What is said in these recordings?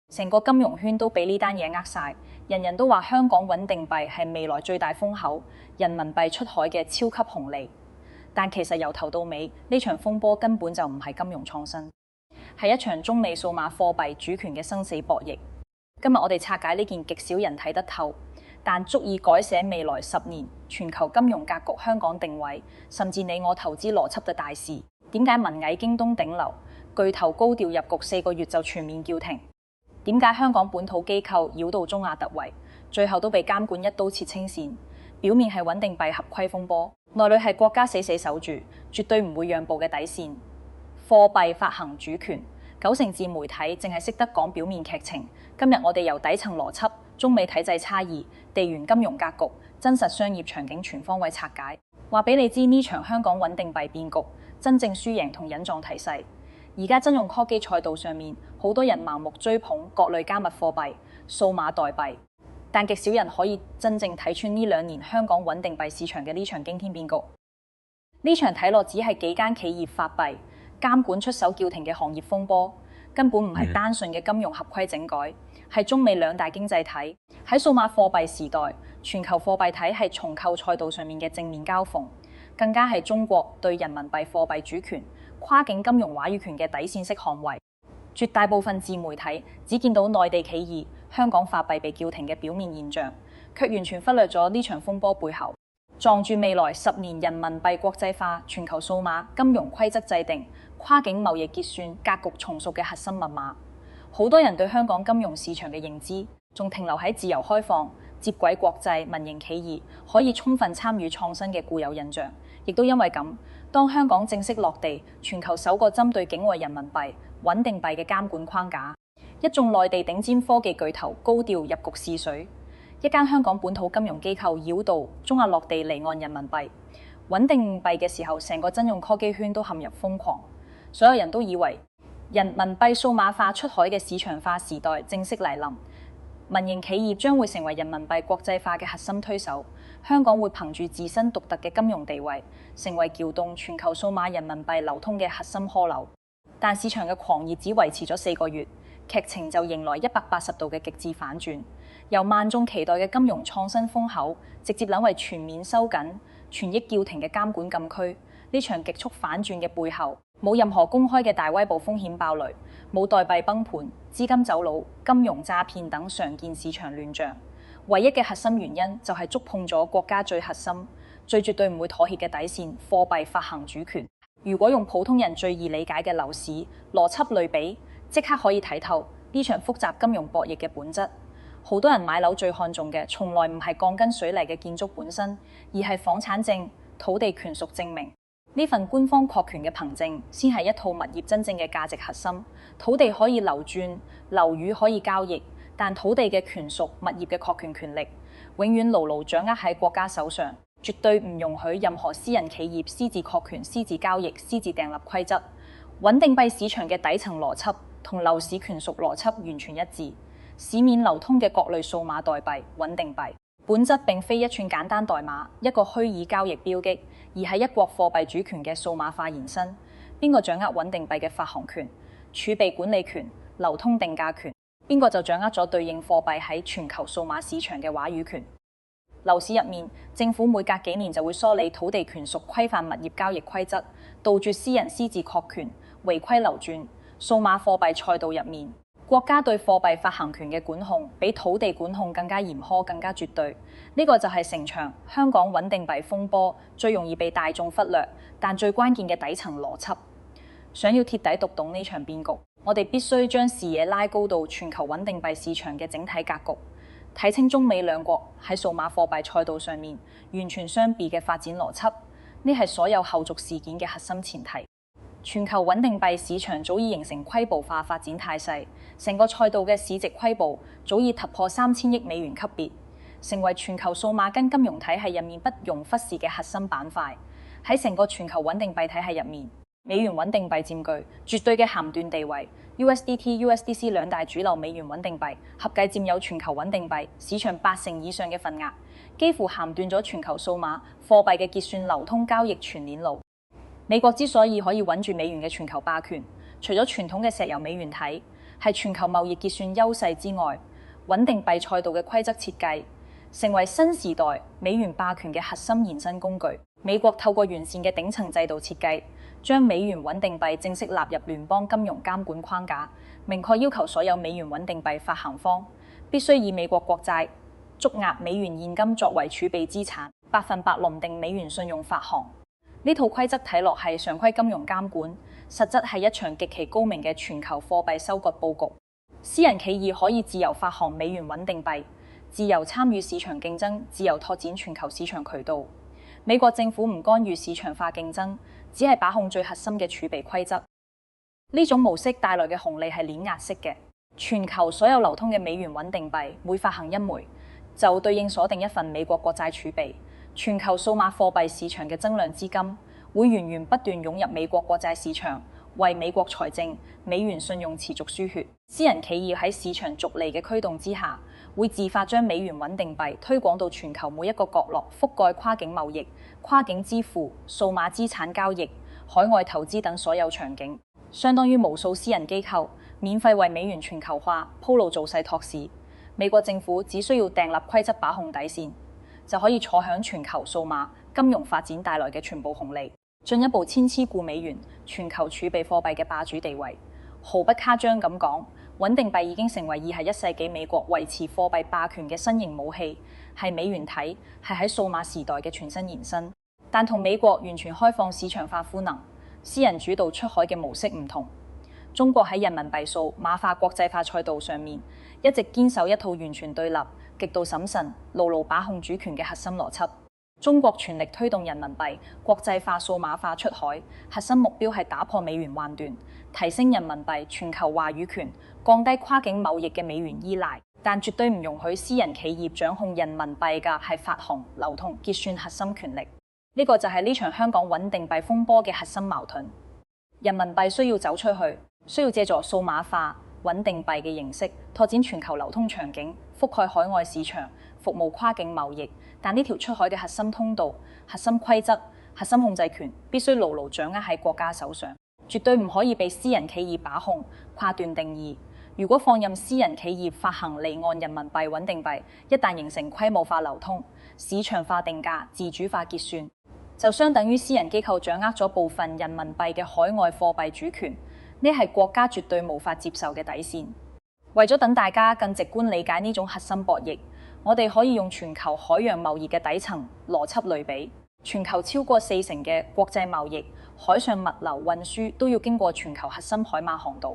成個金融圈都俾呢單嘢呃晒，人人都話香港穩定幣係未來最大風口，人民幣出海嘅超級紅利。但其實由頭到尾，呢場風波根本就唔係金融創新，係一場中美數碼貨幣主權嘅生死博弈。今日我哋拆解呢件極少人睇得透，但足以改寫未來10年全球金融格局、香港定位，甚至你我投資邏輯嘅大事。點解文藝京東頂流巨頭高調入局4個月就全面叫停？點解香港本土機構繞道中亞突圍，最後都被監管一刀切清線？表面係穩定幣合規風波，內裏係國家死死守住，絕對唔會讓步嘅底線。貨幣發行主權，9成自媒體淨係識得講表面劇情。今日我哋由底層邏輯、中美體制差異、地緣金融格局、真實商業場景全方位拆解，話俾你知呢場香港穩定幣變局真正輸贏同隱狀提示。而家真用科技賽道上面，好多人盲目追捧各類加密貨幣、數碼代幣，但極少人可以真正睇穿呢2年香港穩定幣市場嘅呢場驚天變局。呢場睇落只係幾間企業發幣、監管出手叫停嘅行業風波，根本唔係單純嘅金融合規整改，係中美兩大經濟體喺數碼貨幣時代、全球貨幣體系重構賽道上面嘅正面交鋒，更加係中國對人民幣貨幣主權、跨境金融話語權嘅底線式捍衛。絕大部分自媒體只見到內地企業、香港法幣被叫停嘅表面現象，卻完全忽略咗呢場風波背後撞住未來10年人民幣國際化、全球數碼金融規則制定、跨境貿易結算格局重塑嘅核心密碼。好多人對香港金融市場嘅認知仲停留喺自由開放、接軌國際、民營企業可以充分參與創新嘅固有印象，亦都因為咁，當香港正式落地，全球首個針對境外人民幣穩定幣嘅監管框架，一眾內地頂尖科技巨頭高調入局試水，一間香港本土金融機構繞道中亞落地離岸人民幣穩定幣嘅時候，成個真用科技圈都陷入瘋狂，所有人都以為人民幣數碼化出海嘅市場化時代正式來臨，民營企業將會成為人民幣國際化嘅核心推手，香港會憑住自身獨特嘅金融地位，成為撬動全球數碼人民幣流通嘅核心樞紐。但市場嘅狂熱只維持咗4個月，劇情就迎來180度嘅極致反轉，由萬眾期待嘅金融創新風口，直接淪為全面收緊、權益叫停嘅監管禁區。呢場極速反轉嘅背後，冇任何公開嘅大威暴風險爆雷，冇代幣崩盤、資金走佬、金融詐騙等常見市場亂象。唯一嘅核心原因就係觸碰咗國家最核心、最絕對唔會妥協嘅底線——貨幣發行主權。如果用普通人最易理解嘅樓市邏輯類比，即刻可以睇透呢場複雜金融博弈嘅本質。好多人買樓最看重嘅，從來唔係鋼筋水泥嘅建築本身，而係房產證、土地權屬證明。呢份官方確權嘅憑證，先係一套物業真正嘅價值核心。土地可以流轉，樓宇可以交易，但土地嘅權屬、物業嘅確權權力，永遠牢牢掌握喺國家手上。絕對唔容許任何私人企業私自確權、私自交易、私自訂立規則。穩定幣市場嘅底層邏輯同樓市權屬邏輯完全一致。市面流通嘅各類數碼代幣、穩定幣，本質並非一串簡單代碼、一個虛擬交易標記，而係一國貨幣主權嘅數碼化延伸。邊個掌握穩定幣嘅發行權、儲備管理權、流通定價權，邊個就掌握咗對應貨幣喺全球數碼市場嘅話語權。樓市入面，政府每隔幾年就會梳理土地權屬規範物業交易規則，杜絕私人私自確權、違規流轉。數碼貨幣賽道入面，國家對貨幣發行權嘅管控比土地管控更加嚴苛、更加絕對。呢個就係成場香港穩定幣風波最容易被大眾忽略，但最關鍵嘅底層邏輯。想要徹底讀懂呢場變局，我哋必須將視野拉高到全球穩定幣市場嘅整體格局。睇清中美兩國喺數碼貨幣賽道上面完全相別嘅發展邏輯，呢係所有後續事件嘅核心前提。全球穩定幣市場早已形成規模化發展態勢，成個賽道嘅市值規模早已突破3000億美元級別，成為全球數碼跟金融體系入面不容忽視嘅核心板塊。喺成個全球穩定幣體系入面，美元穩定幣佔據絕對嘅銜斷地位。USDT、USDC 兩大主流美元穩定幣合計佔有全球穩定幣市場80%以上嘅份額，幾乎銜斷咗全球數碼貨幣嘅結算、流通、交易全鏈路。美國之所以可以穩住美元嘅全球霸權，除咗傳統嘅石油美元體，係全球貿易結算優勢之外，穩定幣賽道嘅規則設計，成為新時代美元霸權嘅核心延伸工具。美國透過完善嘅頂層制度設計，將美元穩定幣正式納入聯邦金融監管框架，明確要求所有美元穩定幣發行方必須以美國國債、質押美元現金作為儲備資產，100%淪定美元信用發行。呢套規則睇落係常規金融監管，實質係一場極其高明嘅全球貨幣收割佈局。私人企業可以自由發行美元穩定幣，自由參與市場競爭，自由拓展全球市場渠道。美國政府唔干預市場化競爭，只係把控最核心嘅儲備規則。呢種模式帶來嘅紅利係碾壓式嘅。全球所有流通嘅美元穩定幣每發行一枚，就對應鎖定一份美國國債儲備。全球數碼貨幣市場嘅增量資金會源源不斷湧入美國國債市場，為美國財政、美元信用持續輸血。私人企業喺市場逐利嘅驅動之下，會自發將美元穩定幣推廣到全球每一個角落，覆蓋跨境貿易、跨境支付、數碼資產交易、海外投資等所有場景，相當於無數私人機構免費為美元全球化鋪路造勢托市。美國政府只需要訂立規則把控底線，就可以坐享全球數碼金融發展帶來嘅全部紅利，進一步遷黐固美元全球儲備貨幣嘅霸主地位。毫不誇張咁講，穩定幣已經成為21世紀美國維持貨幣霸權嘅新型武器，係美元體，係喺數碼時代嘅全新延伸。但同美國完全開放市場化賦能、私人主導出海嘅模式唔同，中國喺人民幣數碼化國際化賽道上面，一直堅守一套完全對立、極度審慎、牢牢把控主權嘅核心邏輯。中國全力推動人民幣國際化、數碼化出海，核心目標係打破美元幻斷，提升人民幣全球話語權，降低跨境貿易嘅美元依賴。但絕對唔容許私人企業掌控人民幣嘅係發行、流通、結算核心權力。呢個就係呢場香港穩定幣風波嘅核心矛盾。人民幣需要走出去，需要借助數碼化穩定幣嘅形式拓展全球流通場景，覆蓋海外市場，服務跨境貿易。但呢條出海嘅核心通道、核心規則、核心控制權必須牢牢掌握喺國家手上，絕對唔可以被私人企業把控、跨斷定義。如果放任私人企業發行離岸人民幣穩定幣，一旦形成規模化流通、市場化定價、自主化結算，就相等於私人機構掌握咗部分人民幣嘅海外貨幣主權，呢係國家絕對無法接受嘅底線。為咗等大家更直觀理解呢種核心博弈，我哋可以用全球海洋貿易嘅底層邏輯類比。全球超過40%嘅國際貿易、海上物流運輸都要經過全球核心海馬航道。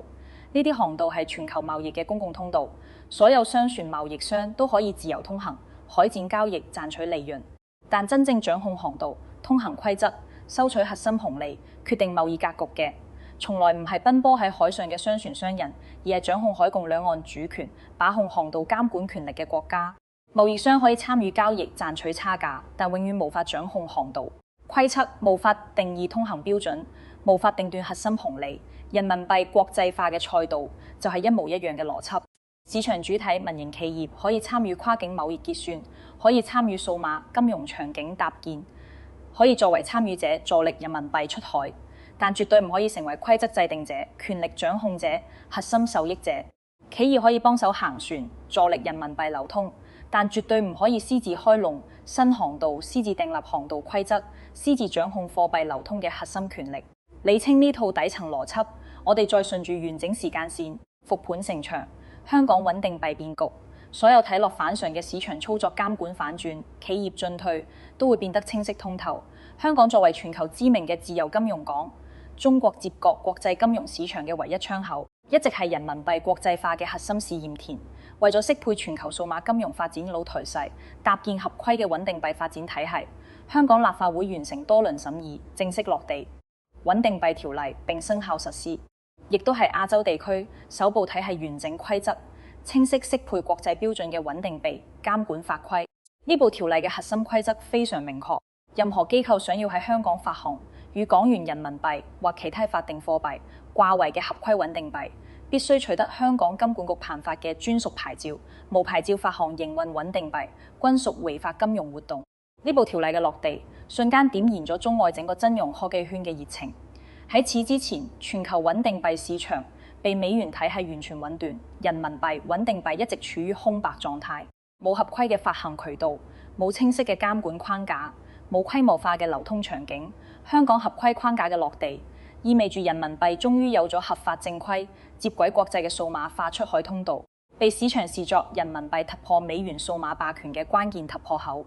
呢啲航道係全球貿易嘅公共通道，所有商船貿易商都可以自由通行、海展交易賺取利潤。但真正掌控航道、通行規則、收取核心紅利、決定貿易格局嘅，從來唔係奔波喺海上嘅商船商人，而係掌控海共兩岸主權、把控航道監管權力嘅國家。貿易商可以參與交易賺取差價，但永遠無法掌控航道規則，無法定義通行標準，無法定斷核心紅利。人民幣國際化嘅賽道就係一模一樣嘅邏輯。市場主體民營企業可以參與跨境貿易結算，可以參與數碼金融場景搭建，可以作為參與者助力人民幣出海，但絕對唔可以成為規則制定者、權力掌控者、核心受益者。企業可以幫手行船，助力人民幣流通，但絕對唔可以私自開龍、新航道、私自訂立航道規則、私自掌控貨幣流通嘅核心權力。理清呢套底層邏輯，我哋再順住完整時間線復盤成場。香港穩定幣變局，所有睇落反常嘅市場操作監管反轉、企業進退，都會變得清晰通透。香港作為全球知名嘅自由金融港，中國接駁國際金融市場嘅唯一窗口，一直係人民幣國際化嘅核心試驗田。為咗適配全球數碼金融發展老頹勢，搭建合規嘅穩定幣發展體系，香港立法會完成多輪審議，正式落地穩定幣條例並生效實施，亦都係亞洲地區首部體系完整規則、清晰適配國際標準嘅穩定幣監管法規。呢部條例嘅核心規則非常明確，任何機構想要喺香港發行與港元人民幣或其他法定貨幣掛鈎嘅合規穩定幣，必須取得香港金管局頒發嘅專屬牌照，無牌照發行營運穩定幣均屬違法金融活動。呢部條例嘅落地，瞬間點燃咗中外整個金融科技圈嘅熱情。喺此之前，全球穩定幣市場被美元體系完全壟斷，人民幣穩定幣一直處於空白狀態，冇合規嘅發行渠道，冇清晰嘅監管框架，冇規模化嘅流通場景。香港合規框架嘅落地，意味住人民幣終於有咗合法正規、接軌國際嘅數碼化出海通道，被市場視作人民幣突破美元數碼霸權嘅關鍵突破口。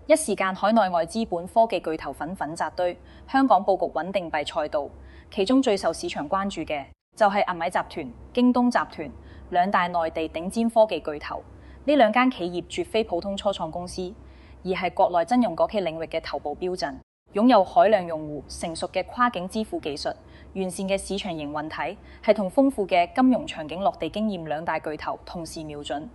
一時間，海內外資本科技巨頭紛紛扎堆，香港佈局穩定幣賽道，其中最受市場關注嘅就係銀米集團、京東集團兩大內地頂尖科技巨頭。呢兩間企業絕非普通初創公司，而係國內金融國企領域嘅頭部標準，擁有海量用戶、成熟嘅跨境支付技術、完善嘅市場營運體，係同豐富嘅金融場景落地經驗兩大巨頭同時瞄準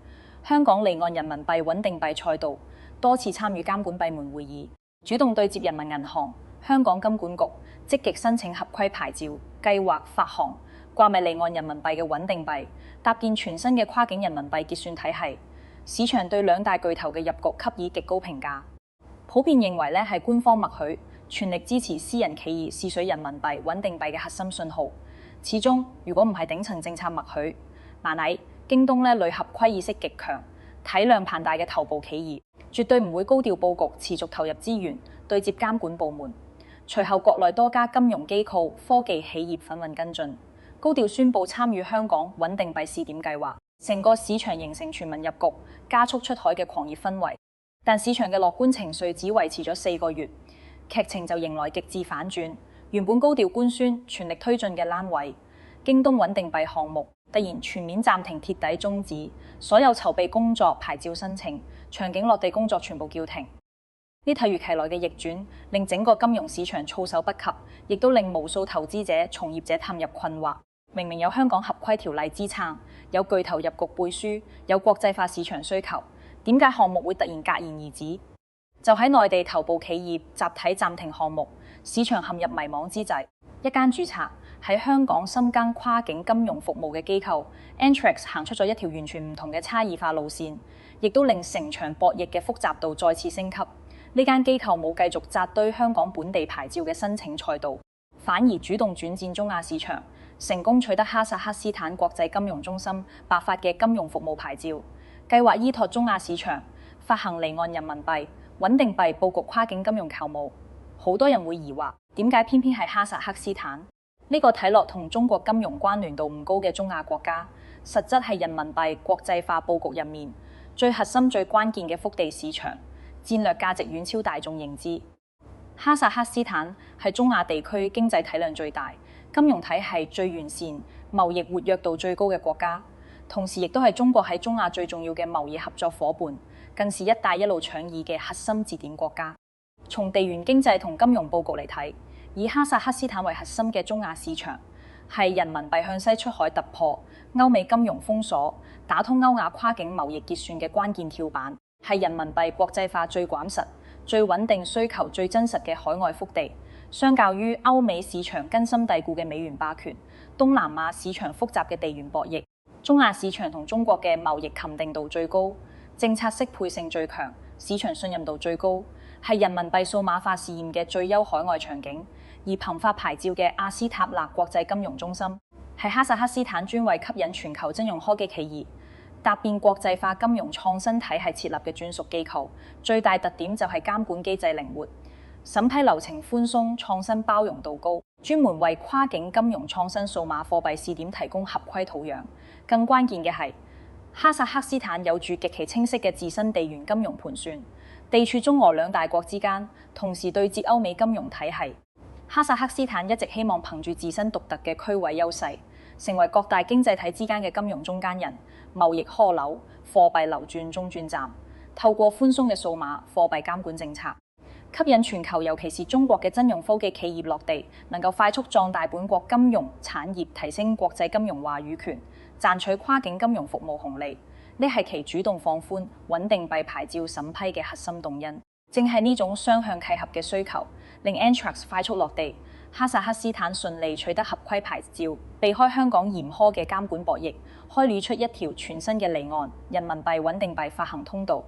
香港離岸人民幣穩定幣賽道，多次參與監管閉門會議，主動對接人民銀行、香港金管局，積極申請合規牌照，計劃發行掛名離岸人民幣嘅穩定幣，搭建全新嘅跨境人民幣結算體系。市場對兩大巨頭嘅入局給予極高評價，普遍認為係官方默許，全力支持私人企業試水人民幣穩定幣嘅核心信號。始終如果唔係頂層政策默許，難禮京東類合規意識極強、體量龐大嘅頭部企業，絕對唔會高調佈局，持續投入資源對接監管部門。隨後國內多家金融機構、科技企業紛紛跟進，高調宣布參與香港穩定幣試點計劃。成個市場形成全民入局、加速出海嘅狂熱氛圍，但市場嘅樂觀情緒只維持咗4個月，劇情就迎來極致反轉。原本高調官宣、全力推進嘅欄位京東穩定幣項目，突然全面暫停、貼底終止，所有籌備工作、牌照申請、場景落地工作全部叫停。呢突如其來嘅逆轉，令整個金融市場措手不及，亦都令無數投資者、從業者陷入困惑。明明有香港合規條例支撐，有巨頭入局背書，有國際化市場需求，點解項目會突然戛然而止？就喺內地頭部企業集體暫停項目，市場陷入迷惘之際，一間註冊喺香港深耕跨境金融服務嘅機構 Antrix 行出咗一條完全唔同嘅差異化路線，亦都令成場博弈嘅複雜度再次升級。呢間機構冇繼續扎堆香港本地牌照嘅申請賽道，反而主動轉戰中亞市場，成功取得哈薩克斯坦國際金融中心頒發嘅金融服務牌照，計劃依託中亞市場發行離岸人民幣穩定幣，佈局跨境金融業務。好多人會疑惑，點解偏偏係哈薩克斯坦呢個睇落同中國金融關聯度唔高嘅中亞國家，實質係人民幣國際化佈局入面最核心、最關鍵嘅腹地市場，戰略價值遠超大眾認知。哈薩克斯坦係中亞地區經濟體量最大、金融體系最完善、貿易活躍度最高嘅國家，同時亦都係中國喺中亞最重要嘅貿易合作夥伴，更是一帶一路倡議嘅核心節點國家。從地緣經濟同金融佈局嚟睇，以哈薩克斯坦為核心嘅中亞市場，係人民幣向西出海突破、歐美金融封鎖、打通歐亞跨境貿易結算嘅關鍵跳板，係人民幣國際化最廣實、最穩定、需求最真實嘅海外腹地。相較於歐美市場根深蒂固嘅美元霸權，東南亞市場複雜嘅地緣博弈，中亞市場同中國嘅貿易襟定度最高，政策適配性最強，市場信任度最高，係人民幣數碼化試驗嘅最優海外場景。而憑發牌照嘅阿斯塔納國際金融中心，係哈薩克斯坦專為吸引全球金融科技企業搭建國際化金融創新體系設立嘅專屬機構。最大特點就係監管機制靈活，審批流程寬鬆，創新包容度高，專門為跨境金融創新數碼貨幣試點提供合規土壤。更關鍵嘅係，哈薩克斯坦有住極其清晰嘅自身地緣金融盤算，地處中俄兩大國之間，同時對接歐美金融體系。哈薩克斯坦一直希望憑住自身獨特嘅區位優勢，成為各大經濟體之間嘅金融中間人、貿易樞紐、貨幣流轉中轉站，透過寬鬆嘅數碼貨幣監管政策，吸引全球尤其是中國嘅金融科技企業落地，能夠快速壯大本國金融產業，提升國際金融話語權，賺取跨境金融服務紅利。呢係其主動放寬穩定幣牌照審批嘅核心動因。正係呢種雙向契合嘅需求，令 Antrix 快速落地，哈薩克斯坦順利取得合規牌照，避開香港嚴苛嘅監管博弈，開闢出一條全新嘅離岸人民幣穩定幣發行通道。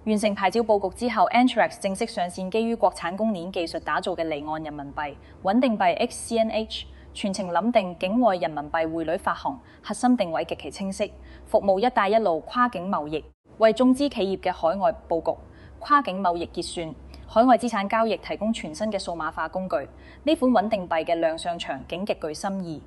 完成牌照佈局之後 ，Antrix 正式上線基於國產公鏈技術打造嘅離岸人民幣穩定幣 XCNH，全程諗定境外人民幣匯率發行，核心定位極其清晰，服務一帶一路跨境貿易，為中資企業嘅海外佈局、跨境貿易結算、海外資產交易提供全新嘅數碼化工具。呢款穩定幣嘅亮相場景極具深意，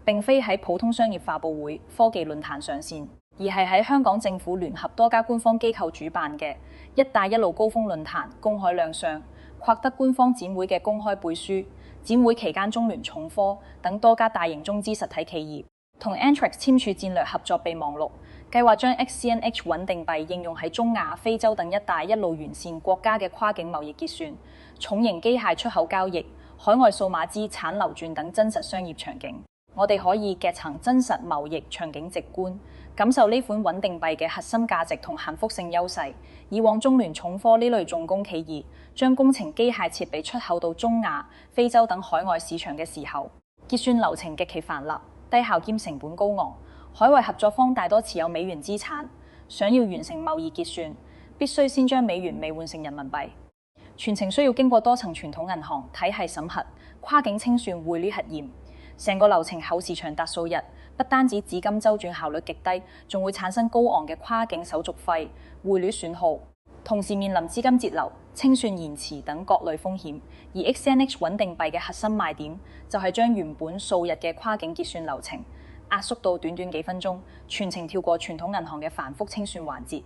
並非喺普通商業發佈會、科技論壇上線，而係喺香港政府聯合多家官方機構主辦嘅一帶一路高峰論壇公開亮相，獲得官方展會嘅公開背書。展會期間，中聯重科等多家大型中資實體企業同 Antrix 簽署戰略合作備忘錄，計劃將 XCNH 穩定幣應用喺中亞、非洲等一帶一路完善國家嘅跨境貿易結算、重型機械出口交易、海外數碼資產流轉等真實商業場景。我哋可以夾層真實貿易場景直觀，感受呢款穩定幣嘅核心價值同幸福性優勢。以往中聯重科呢類重工企業將工程機械設備出口到中亞、非洲等海外市場嘅時候，結算流程極其繁複、低效兼成本高昂。海外合作方大多持有美元資產，想要完成貿易結算，必須先將美元兌換成人民幣，全程需要經過多層傳統銀行體系審核、跨境清算匯率核驗。成個流程耗時長達數日，不單止資金周轉效率極低，仲會產生高昂嘅跨境手續費、匯率損耗，同時面臨資金節流、清算延遲等各類風險。而 XCNH 穩定幣嘅核心賣點就係將原本數日嘅跨境結算流程壓縮到短短幾分鐘，全程跳過傳統銀行嘅繁複清算環節，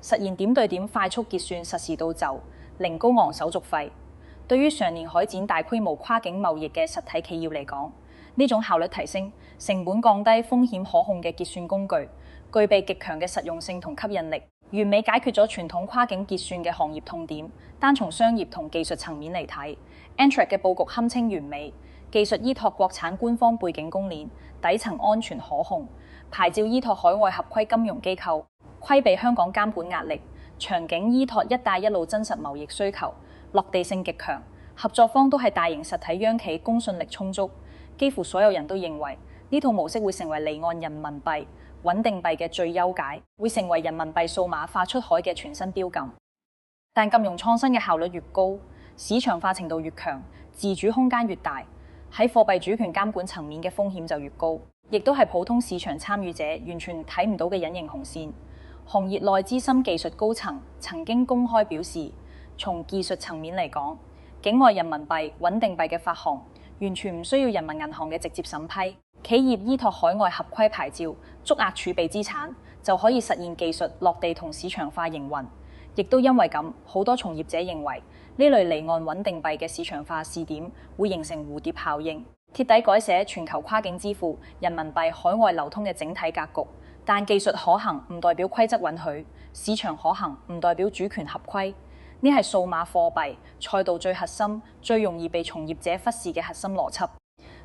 實現點對點快速結算，實時到就，零高昂手續費。對於常年開展大規模跨境貿易嘅實體企業嚟講，呢種效率提升、成本降低、風險可控嘅結算工具，具備極強嘅實用性同吸引力，完美解決咗傳統跨境結算嘅行業痛點。單從商業同技術層面嚟睇 Antrix 嘅佈局堪稱完美，技術依託國產官方背景公鏈，底層安全可控，牌照依託海外合規金融機構，規避香港監管壓力，場景依託一帶一路真實貿易需求，落地性極強，合作方都係大型實體央企，公信力充足。幾乎所有人都認為呢套模式會成為離岸人民幣穩定幣嘅最優解，會成為人民幣數碼化出海嘅全新標杆。但金融創新嘅效率越高，市場化程度越強，自主空間越大，喺貨幣主權監管層面嘅風險就越高，亦都係普通市場參與者完全睇唔到嘅隱形紅線。行業內資深技術高層曾經公開表示，從技術層面嚟講，境外人民幣穩定幣嘅發行完全唔需要人民銀行嘅直接審批，企業依託海外合規牌照、足額儲備資產就可以實現技術落地同市場化營運。亦都因為咁，好多從業者認為呢類離岸穩定幣嘅市場化試點會形成蝴蝶效應，徹底改寫全球跨境支付、人民幣海外流通嘅整體格局。但技術可行唔代表規則允許，市場可行唔代表主權合規。呢係數碼貨幣賽道最核心、最容易被從業者忽視嘅核心邏輯。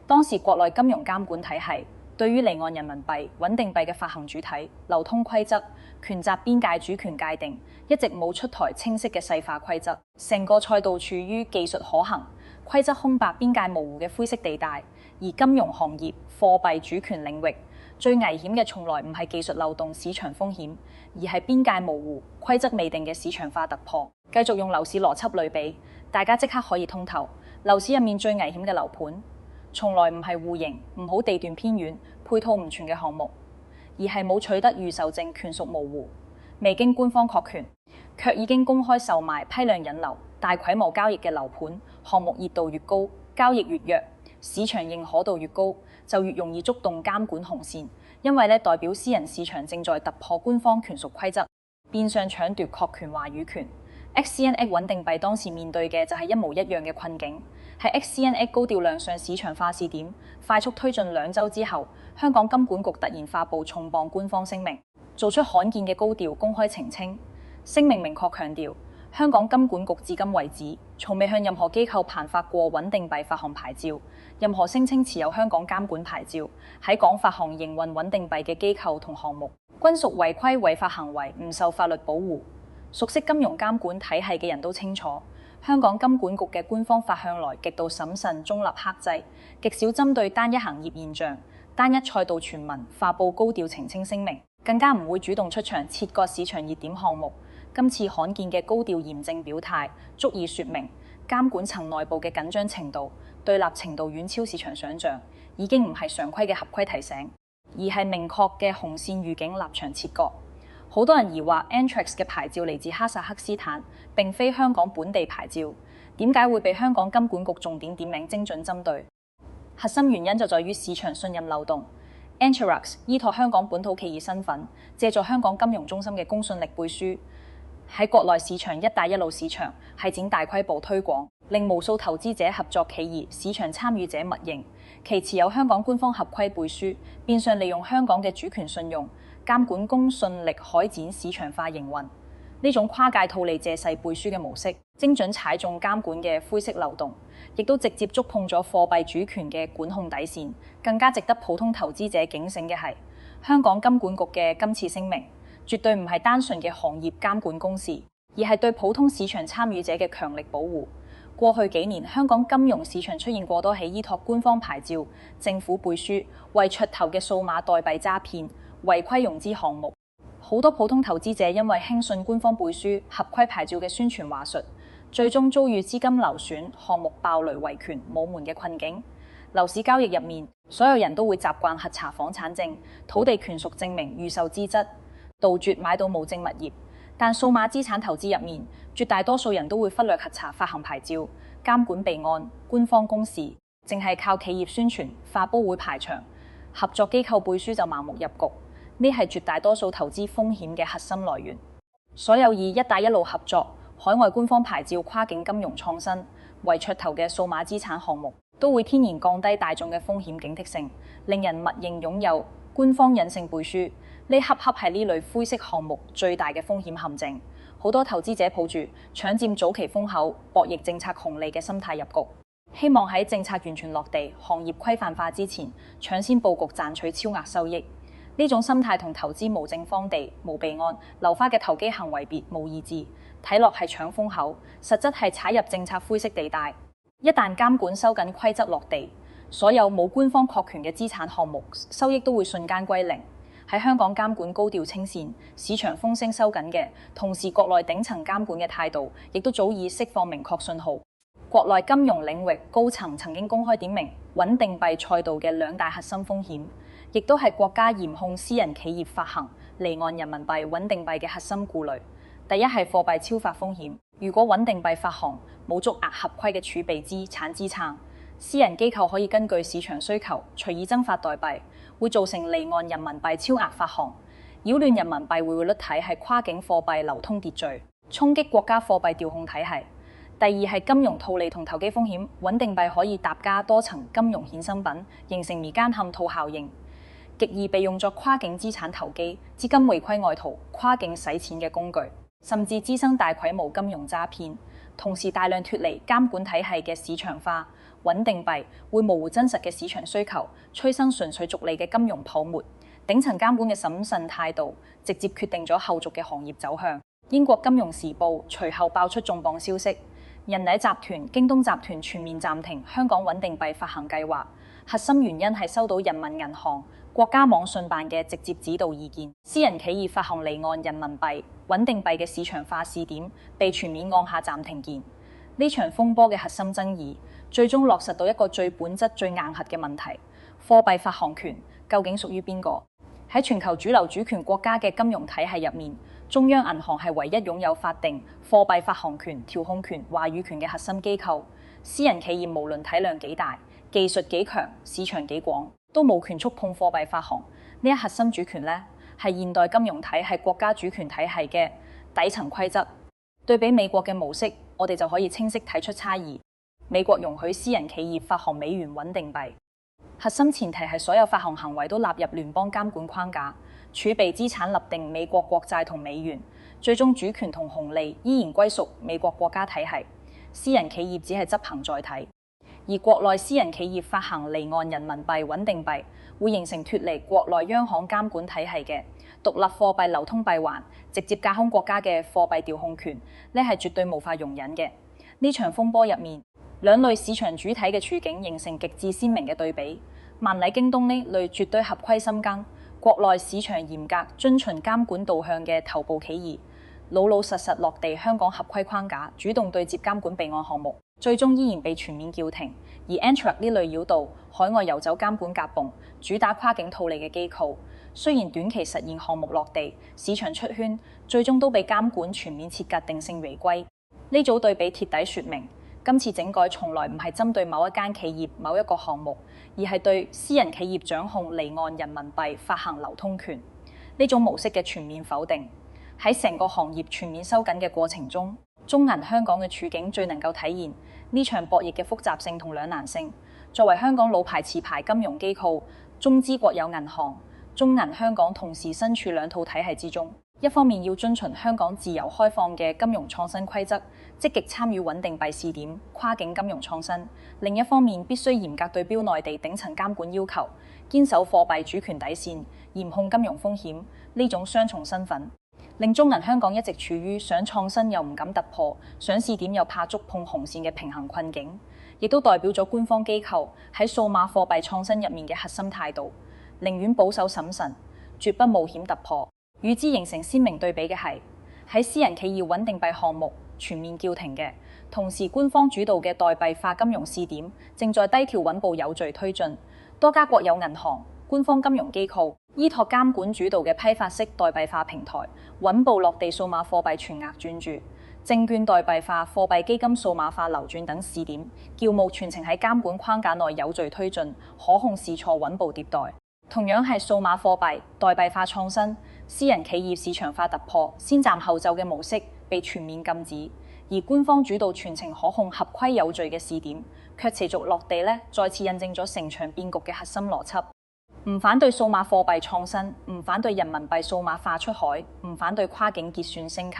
當時國內金融監管體系對於離岸人民幣穩定幣嘅發行主體、流通規則、權責邊界主權界定，一直冇出台清晰嘅細化規則，成個賽道處於技術可行、規則空白、邊界模糊嘅灰色地帶。而金融行業、貨幣主權領域最危險嘅，從來唔係技術漏洞、市場風險，而係邊界模糊、規則未定嘅市場化突破。繼續用樓市邏輯類比，大家即刻可以通透。樓市入面最危險嘅樓盤，從來唔係戶型唔好、地段偏遠、配套唔全嘅項目，而係冇取得預售證、權屬模糊、未經官方確權，卻已經公開售賣、批量引流、大規模交易嘅樓盤。項目熱度越高，交易越弱，市場認可度越高，就越容易觸動監管紅線，因為代表私人市場正在突破官方權屬規則，變相搶奪確權話語權。XCNH 穩定幣當時面對嘅就係一模一樣嘅困境。喺 XCNH 高調亮相市場化試點，快速推進2週之後，香港金管局突然發布重磅官方聲明，做出罕見嘅高調公開澄清。聲明明確強調，香港金管局至今為止，從未向任何機構頒發過穩定幣發行牌照。任何聲稱持有香港監管牌照喺港發行營運穩定幣嘅機構同項目，均屬違規違法行為，唔受法律保護。熟悉金融監管體系嘅人都清楚，香港金管局嘅官方法向來極度審慎、中立克制，極少針對單一行業現象、單一賽道傳聞發布高調澄清聲明，更加唔會主動出場切割市場熱點項目。今次罕見嘅高調嚴正表態，足以說明監管層內部嘅緊張程度對立程度遠超市場想像，已經唔係常規嘅合規提醒，而係明確嘅紅線預警立場切割。好多人疑惑 Anthrax 嘅牌照嚟自哈薩克斯坦，並非香港本地牌照，點解會被香港金管局重點點名精準針對？核心原因就在於市場信任漏洞。Anthrax 依託香港本土企業身份，借助香港金融中心嘅公信力背書，喺國內市場一帶一路市場係展大規模推廣，令無數投資者、合作企業、市場參與者默認其持有香港官方合規背書，變相利用香港嘅主權信用監管公信力開展市場化營運。呢種跨界套利借勢背書嘅模式，精準踩中監管嘅灰色漏洞，亦都直接觸碰咗貨幣主權嘅管控底線。更加值得普通投資者警醒嘅係，香港金管局嘅今次聲明，絕對唔係單純嘅行業監管公示，而係對普通市場參與者嘅強力保護。過去幾年，香港金融市場出現過多起依託官方牌照、政府背書為噱頭嘅數碼代幣詐騙、違規融資項目。好多普通投資者因為輕信官方背書、合規牌照嘅宣傳話術，最終遭遇資金流損、項目爆雷、維權冇門嘅困境。樓市交易入面，所有人都會習慣核查房產證、土地權屬證明、預售資質，杜絕買到無證物業。但數碼資產投資入面，絕大多數人都會忽略核查發行牌照、監管備案、官方公示，淨係靠企業宣傳、發佈會排場、合作機構背書就盲目入局。呢係絕大多數投資風險嘅核心來源。所有以一帶一路合作、海外官方牌照、跨境金融創新為噱頭嘅數碼資產項目，都會天然降低大眾嘅風險警惕性，令人默認擁有官方隱性背書。呢恰恰係呢類灰色項目最大嘅風險陷阱。好多投資者抱住搶佔早期風口、博弈政策紅利嘅心態入局，希望喺政策完全落地、行業規範化之前，搶先佈局賺取超額收益。呢種心態同投資無證荒地、無備案、留花嘅投機行為別無二致，睇落係搶風口，實質係踩入政策灰色地帶。一旦監管收緊規則落地，所有冇官方確權嘅資產項目收益都會瞬間歸零。喺香港監管高調清線、市場風聲收緊嘅同時，國內頂層監管嘅態度亦都早已釋放明確信號。國內金融領域高層曾經公開點明穩定幣賽道嘅兩大核心風險，亦都係國家嚴控私人企業發行離岸人民幣穩定幣嘅核心顧慮。第一係貨幣超發風險，如果穩定幣發行冇足額合規嘅儲備資產支撐，私人機構可以根據市場需求隨意增發代幣，會造成離岸人民幣超額發行，擾亂人民幣匯率體系跨境貨幣流通秩序，衝擊國家貨幣調控體系。第二係金融套利同投機風險，穩定幣可以搭加多層金融衍生品，形成迷姦嵌套效應，極易被用作跨境資產投機、資金違規外逃、跨境洗錢嘅工具，甚至滋生大規模金融詐騙。同時大量脫離監管體系嘅市場化，穩定幣會模糊真實嘅市場需求，催生純粹逐利嘅金融泡沫。頂層監管嘅審慎態度，直接決定咗後續嘅行業走向。英國金融時報隨後爆出重磅消息，人奶集團、京東集團全面暫停香港穩定幣發行計劃，核心原因係收到人民銀行、國家網信辦嘅直接指導意見。私人企業發行離岸人民幣穩定幣嘅市場化試點被全面按下暫停鍵。呢場風波嘅核心爭議，最終落實到一個最本質、最硬核嘅問題：貨幣發行權究竟屬於邊個？喺全球主流主權國家嘅金融體系入面，中央銀行係唯一擁有法定貨幣發行權、調控權、話語權嘅核心機構。私人企業無論體量幾大、技術幾強、市場幾廣，都無權觸碰貨幣發行。呢一核心主權呢，係現代金融體系國家主權體系嘅底層規則。對比美國嘅模式，我哋就可以清晰睇出差異。美國容許私人企業發行美元穩定幣，核心前提係所有發行行為都納入聯邦監管框架，儲備資產立定美國國債同美元，最終主權同紅利依然歸屬美國國家體系，私人企業只係執行載體。而國內私人企業發行離岸人民幣穩定幣，會形成脫離國內央行監管體系嘅獨立貨幣流通閉環，直接架空國家嘅貨幣調控權，呢係絕對無法容忍嘅。呢場風波入面，兩類市場主體嘅處境形成極致鮮明嘅對比。萬禮京東呢類絕對合規深耕、國內市場嚴格遵循監管導向嘅頭部企業，老老實實落地香港合規框架，主動對接監管備案項目，最終依然被全面叫停。而 Antrax 呢類繞道海外遊走監管夾縫，主打跨境套利嘅機構，雖然短期實現項目落地、市場出圈，最終都被監管全面切割定性違規。呢組對比徹底説明，今次整改從來唔係針對某一間企業、某一個項目，而係對私人企業掌控離岸人民幣發行流通權呢種模式嘅全面否定。喺成個行業全面收緊嘅過程中，中銀香港嘅處境最能夠體現呢場博弈嘅複雜性同兩難性。作為香港老牌持牌金融機構，中資國有銀行，中銀香港同時身處兩套體系之中。一方面要遵循香港自由開放嘅金融創新規則，積極參與穩定幣試點、跨境金融創新；另一方面必須嚴格對標內地頂層監管要求，堅守貨幣主權底線，嚴控金融風險。呢種雙重身份，令中銀香港一直處於想創新又唔敢突破，想試點又怕觸碰紅線嘅平衡困境，亦都代表咗官方機構喺數碼貨幣創新入面嘅核心態度，寧願保守審慎，絕不冒險突破。與之形成鮮明對比嘅係，喺私人企業穩定幣項目全面叫停嘅同時，官方主導嘅代幣化金融試點正在低調穩步有序推進。多家國有銀行、官方金融機構依託監管主導嘅批發式代幣化平台，穩步落地數碼貨幣全額轉注、證券代幣化、貨幣基金數碼化流轉等試點，業務全程喺監管框架內有序推進，可控試錯穩步迭代。同樣係數碼貨幣代幣化創新，私人企業市場化突破，先斬後奏嘅模式被全面禁止，而官方主導全程可控合規有序嘅試點，卻持續落地呢，再次印證咗成場變局嘅核心邏輯。唔反對數碼貨幣創新，唔反對人民幣數碼化出海，唔反對跨境結算升級，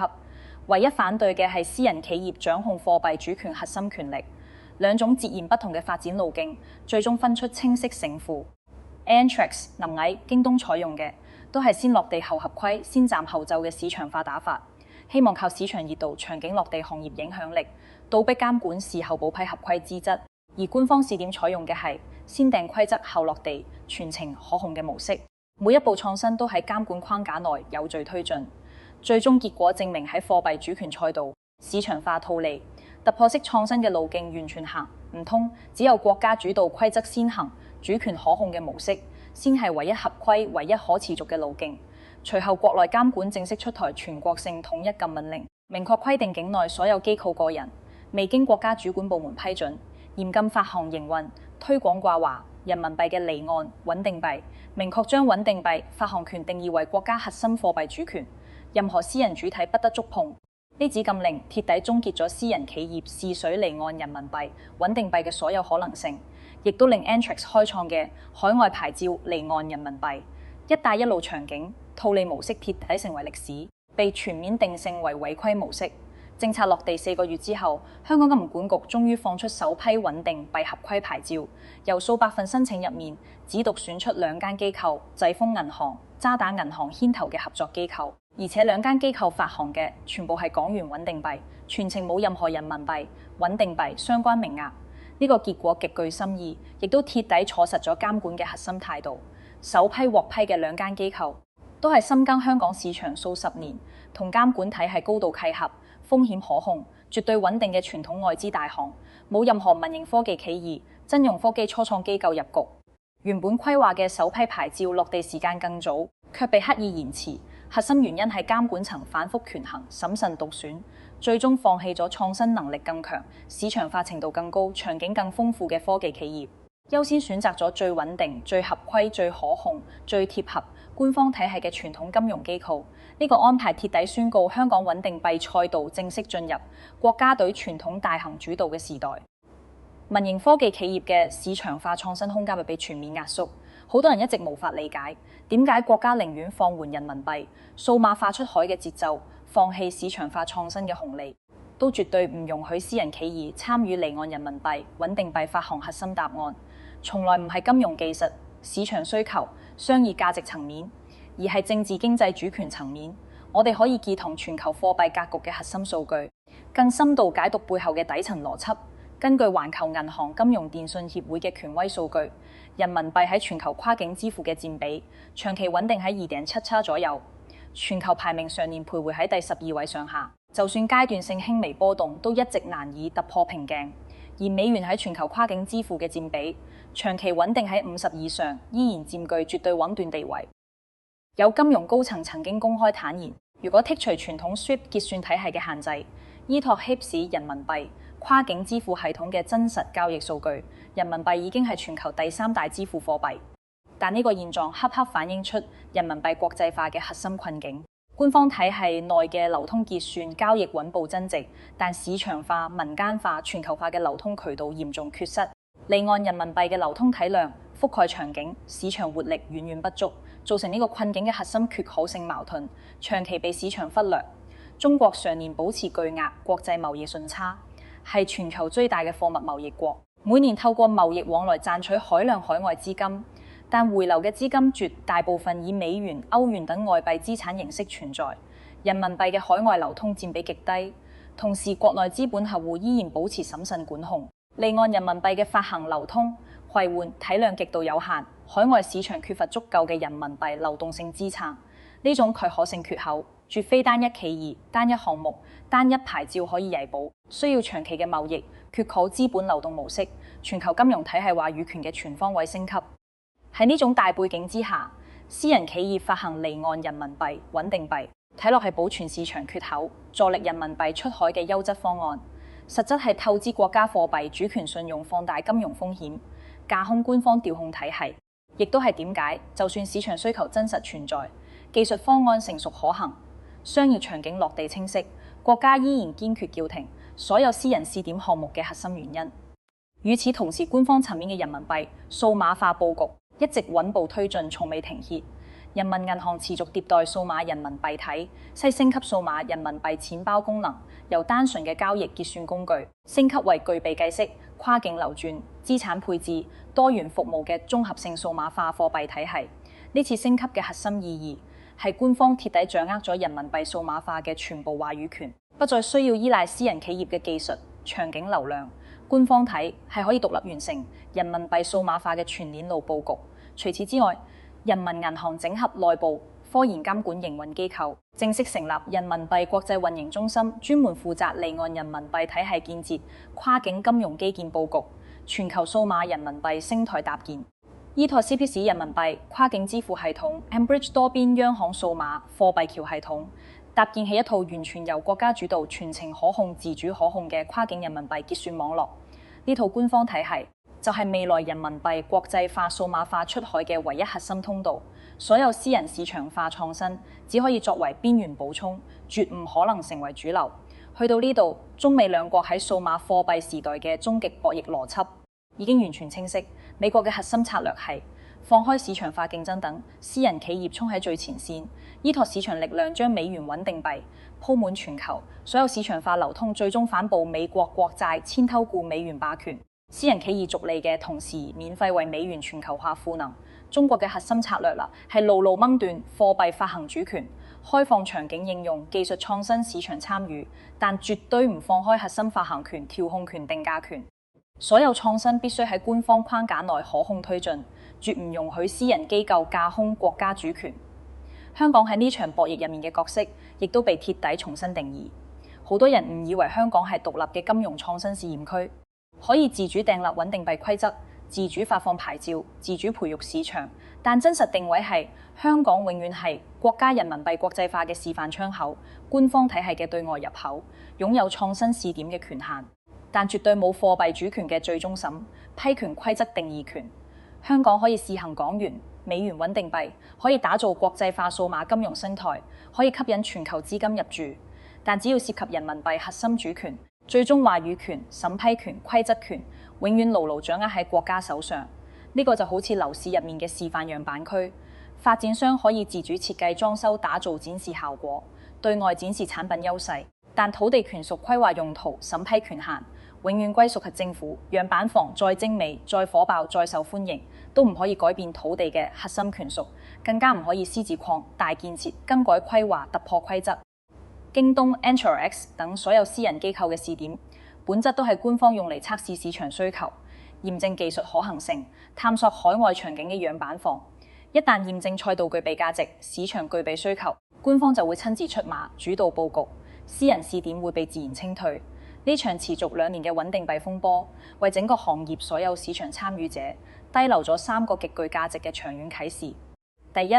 唯一反對嘅係私人企業掌控貨幣主權核心權力。兩種截然不同嘅發展路徑，最終分出清晰勝負。Antrax、林毅、京東採用嘅都係先落地後合規、先斬後奏嘅市場化打法，希望靠市場熱度、場景落地行業影響力，倒逼監管事後補批合規資質。而官方試點採用嘅係先訂規則後落地、全程可控嘅模式，每一步創新都喺監管框架內有序推進。最終結果證明喺貨幣主權賽道，市場化套利、突破式創新嘅路徑完全行唔通，只有國家主導規則先行、主權可控嘅模式，先係唯一合規、唯一可持續嘅路徑。隨後國內監管正式出台全國性統一禁令，明確規定境內所有機構個人未經國家主管部門批准，嚴禁發行、營運、推廣掛華人民幣嘅離岸穩定幣，明確將穩定幣發行權定義為國家核心貨幣主權，任何私人主體不得觸碰。呢紙禁令徹底終結咗私人企業試水離岸人民幣穩定幣嘅所有可能性，亦都令 Antrax 開創嘅海外牌照離岸人民幣一帶一路場景套利模式徹底成為歷史，被全面定性為違規模式。政策落地4個月之後，香港金融管局終於放出首批穩定幣合規牌照，由數百份申請入面，只獨選出2間機構，濟豐銀行、渣打銀行牽頭嘅合作機構，而且2間機構發行嘅全部係港元穩定幣，全程冇任何人民幣穩定幣相關名額。呢個結果極具深意，亦都徹底坐實咗監管嘅核心態度。首批獲批嘅2間機構都係深耕香港市場數十年，同監管體系高度契合，風險可控，絕對穩定嘅傳統外資大行，冇任何民營科技企業、真用科技初創機構入局。原本規劃嘅首批牌照落地時間更早，卻被刻意延遲。核心原因係監管層反覆權衡、審慎獨選，最終放棄咗創新能力更強、市場化程度更高、場景更豐富嘅科技企業，優先選擇咗最穩定、最合規、最可控、最貼合官方體系嘅傳統金融機構。呢個安排徹底宣告香港穩定幣賽道正式進入國家隊傳統大行主導嘅時代。民營科技企業嘅市場化創新空間被全面壓縮，好多人一直無法理解點解國家寧願放緩人民幣數碼化出海嘅節奏，放棄市場化創新嘅紅利，都絕對唔容許私人企業參與離岸人民幣穩定幣發行核心答案，從來唔係金融技術、市場需求、商業價值層面，而係政治經濟主權層面。我哋可以記同全球貨幣格局嘅核心數據，更深度解讀背後嘅底層邏輯。根據環球銀行金融電訊協會嘅權威數據，人民幣喺全球跨境支付嘅佔比長期穩定喺2.77左右。全球排名常年徘徊喺第12位上下，就算階段性輕微波動，都一直難以突破瓶頸。而美元喺全球跨境支付嘅佔比，長期穩定喺50以上，依然佔據絕對壟斷地位。有金融高層曾經公開坦言，如果剔除傳統 SWIFT 結算體系嘅限制，依託 HIPS 人民幣跨境支付系統嘅真實交易數據，人民幣已經係全球第3大支付貨幣。但呢個現狀恰恰反映出人民幣國際化嘅核心困境。官方體系內嘅流通結算交易穩步增值，但市場化、民間化、全球化嘅流通渠道嚴重缺失。離岸人民幣嘅流通體量、覆蓋場景、市場活力遠遠不足，造成呢個困境嘅核心缺口性矛盾，長期被市場忽略。中國常年保持巨額國際貿易順差，係全球最大嘅貨物貿易國，每年透過貿易往來賺取海量海外資金。但回流嘅資金絕大部分以美元、歐元等外幣資產形式存在，人民幣嘅海外流通佔比極低。同時，國內資本客戶依然保持審慎管控，離岸人民幣嘅發行、流通、兌換體量極度有限，海外市場缺乏足夠嘅人民幣流動性支撐。呢種許可性缺口，絕非單一企業、單一項目、單一牌照可以彌補，需要長期嘅貿易、缺口資本流動模式、全球金融體系話語權嘅全方位升級。喺呢種大背景之下，私人企業發行離岸人民幣穩定幣，睇落係保存市場缺口、助力人民幣出海嘅優質方案，實質係透支國家貨幣主權信用，放大金融風險，架空官方調控體系。亦都係點解，就算市場需求真實存在，技術方案成熟可行，商業場景落地清晰，國家依然堅決叫停所有私人試點項目嘅核心原因。與此同時，官方層面嘅人民幣數碼化佈局一直穩步推進，從未停歇。人民銀行持續迭代數碼人民幣體，西升級數碼人民幣錢包功能，由單純嘅交易結算工具升級為具備計息、跨境流轉、資產配置、多元服務嘅綜合性數碼化貨幣體系。呢次升級嘅核心意義係官方徹底掌握咗人民幣數碼化嘅全部話語權，不再需要依賴私人企業嘅技術、場景流量。官方睇係可以獨立完成人民幣數碼化嘅全鏈路佈局。除此之外，人民銀行整合內部科研監管營運機構，正式成立人民幣國際運營中心，專門負責離岸人民幣體系建設、跨境金融基建佈局、全球數碼人民幣升台搭建。依託 CPS 人民幣跨境支付系統 ，mBridge 多邊央行數碼貨幣橋系統，搭建起一套完全由國家主導、全程可控、自主可控嘅跨境人民幣結算網絡。呢套官方體系就係未來人民幣國際化數碼化出海嘅唯一核心通道，所有私人市場化創新只可以作為邊緣補充，絕唔可能成為主流。去到呢度，中美兩國喺數碼貨幣時代嘅終極博弈邏輯已經完全清晰。美國嘅核心策略係放開市場化競爭等，私人企業衝喺最前線，依託市場力量將美元穩定幣鋪滿全球，所有市場化流通最終反哺美國國債，千偷固美元霸權。私人企業逐利嘅同時，免費為美元全球化賦能。中國嘅核心策略係牢牢掹斷貨幣發行主權，開放場景應用、技術創新、市場參與，但絕對唔放開核心發行權、調控權、定價權。所有創新必須喺官方框架內可控推進，絕唔容許私人機構架空國家主權。香港喺呢場博弈入面嘅角色，亦都被徹底重新定義。好多人誤以為香港係獨立嘅金融創新試驗區，可以自主訂立穩定幣規則、自主發放牌照、自主培育市場，但真實定位係香港永遠係國家人民幣國際化嘅示範窗口，官方體系嘅對外入口，擁有創新試點嘅權限，但絕對冇貨幣主權嘅最終審批權規則定義權。香港可以試行港元、美元穩定幣，可以打造國際化數碼金融生態，可以吸引全球資金入駐，但只要涉及人民幣核心主權，最終話語權、審批權、規則權，永遠牢牢掌握喺國家手上。呢個就好似樓市入面嘅示範樣板區，發展商可以自主設計、裝修、打造、展示效果，對外展示產品優勢，但土地權屬規劃用途、審批權限，永遠歸屬係政府。樣板房再精美、再火爆、再受歡迎，都唔可以改變土地嘅核心權屬，更加唔可以獅子礦、大建設、更改規劃、突破規則。京東、EnterX 等所有私人機構嘅試點，本質都係官方用嚟測試市場需求、驗證技術可行性、探索海外場景嘅樣板房。一旦驗證賽道具備價值、市場具備需求，官方就會親自出馬，主導佈局，私人試點會被自然清退。呢場持續2年嘅穩定幣風波，為整個行業所有市場參與者低留咗3個極具價值嘅長遠啟示。第一，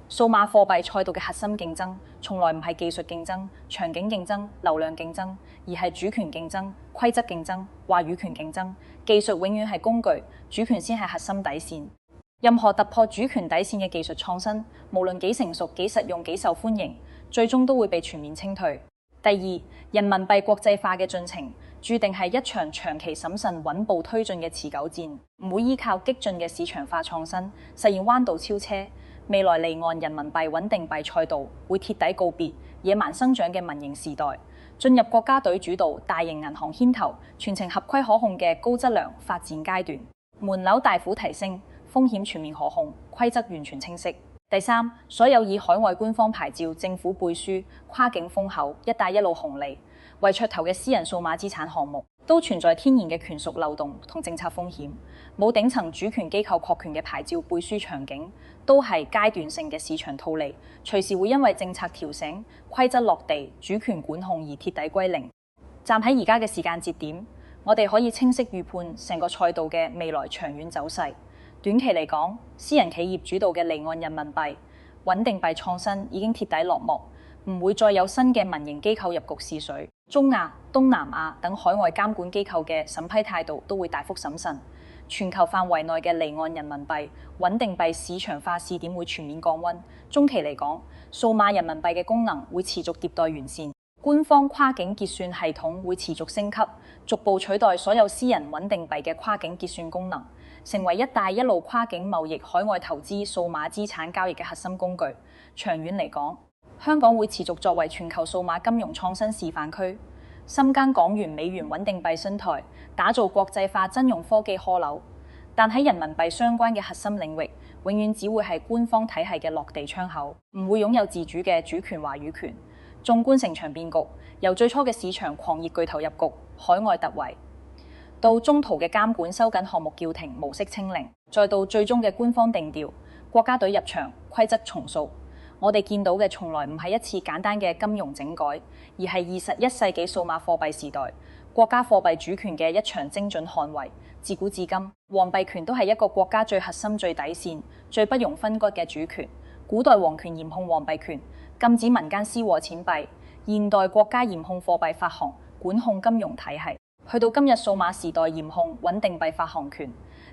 數碼貨幣賽道嘅核心競爭，從來唔係技術競爭、場景競爭、流量競爭，而係主權競爭、規則競爭、話語權競爭。技術永遠係工具，主權先係核心底線。任何突破主權底線嘅技術創新，無論幾成熟、幾實用、幾受歡迎，最終都會被全面清退。第二，人民幣國際化嘅進程，注定係一場長期審慎、穩步推進嘅持久戰，唔會依靠激進嘅市場化創新實現彎道超車。未來離岸人民幣穩定幣賽道會徹底告別野蠻生長嘅民營時代，進入國家隊主導、大型銀行牽頭、全程合規可控嘅高質量發展階段，門檻大幅提升，風險全面可控，規則完全清晰。第三，所有以海外官方牌照、政府背書、跨境風口、一帶一路紅利為噱頭嘅私人數碼資產項目，都存在天然嘅權屬漏洞同政策風險。冇頂層主權機構確權嘅牌照背書場景，都係階段性嘅市場套利，隨時會因為政策調整、規則落地、主權管控而鐵底歸零。站喺而家嘅時間節點，我哋可以清晰預判成個賽道嘅未來長遠走勢。短期嚟講，私人企業主導嘅離岸人民幣穩定幣創新已經徹底落幕，唔會再有新嘅民營機構入局試水。中亞、東南亞等海外監管機構嘅審批態度都會大幅審慎。全球範圍內嘅離岸人民幣穩定幣市場化試點會全面降溫。中期嚟講，數碼人民幣嘅功能會持續迭代完善，官方跨境結算系統會持續升級，逐步取代所有私人穩定幣嘅跨境結算功能，成為一帶一路跨境貿易、海外投資、數碼資產交易嘅核心工具。長遠嚟講，香港會持續作為全球數碼金融創新示範區，深耕港元、美元穩定幣生態，打造國際化真用科技樞紐。但喺人民幣相關嘅核心領域，永遠只會係官方體系嘅落地窗口，唔會擁有自主嘅主權話語權。縱觀成場變局，由最初嘅市場狂熱巨頭入局、海外突圍，到中途嘅監管收緊項目叫停、模式清零，再到最終嘅官方定調、國家隊入場、規則重塑，我哋見到嘅從來唔係一次簡單嘅金融整改，而係21世紀數碼貨幣時代國家貨幣主權嘅一場精準捍衛。自古至今，皇幣權都係一個國家最核心、最底線、最不容分割嘅主權。古代皇權嚴控皇幣權，禁止民間私貨錢幣；現代國家嚴控貨幣發行，管控金融體系。去到今日數碼時代，嚴控穩定幣發行權，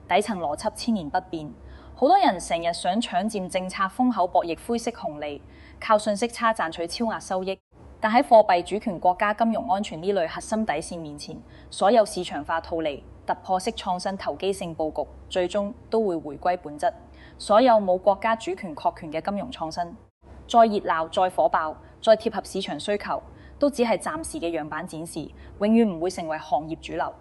底層邏輯千年不變。好多人成日想搶佔政策風口博弈灰色紅利，靠信息差賺取超額收益。但喺貨幣主權、國家金融安全呢類核心底線面前，所有市場化套利、突破式創新、投機性佈局，最終都會回歸本質。所有冇國家主權確權嘅金融創新，再熱鬧、再火爆、再貼合市場需求，都只係暫時嘅樣板展示，永遠唔會成為行業主流。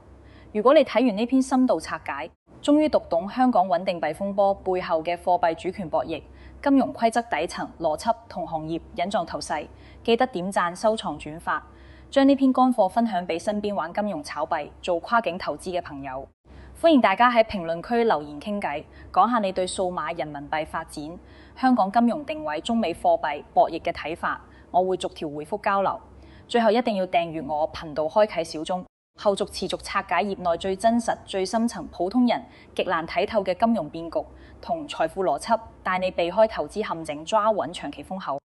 如果你睇完呢篇深度拆解，終於讀懂香港穩定幣風波背後嘅貨幣主權博弈、金融規則底層邏輯同行業隱藏頭勢，記得點讚、收藏、轉發，將呢篇乾貨分享俾身邊玩金融炒幣、做跨境投資嘅朋友。歡迎大家喺評論區留言傾偈，講下你對數碼人民幣發展、香港金融定位、中美貨幣博弈嘅睇法，我會逐條回覆交流。最後一定要訂閱我頻道，開啟小鐘，後續持續拆解業內最真實、最深層、普通人極難睇透嘅金融變局同財富邏輯，帶你避開投資陷阱，抓穩長期風口。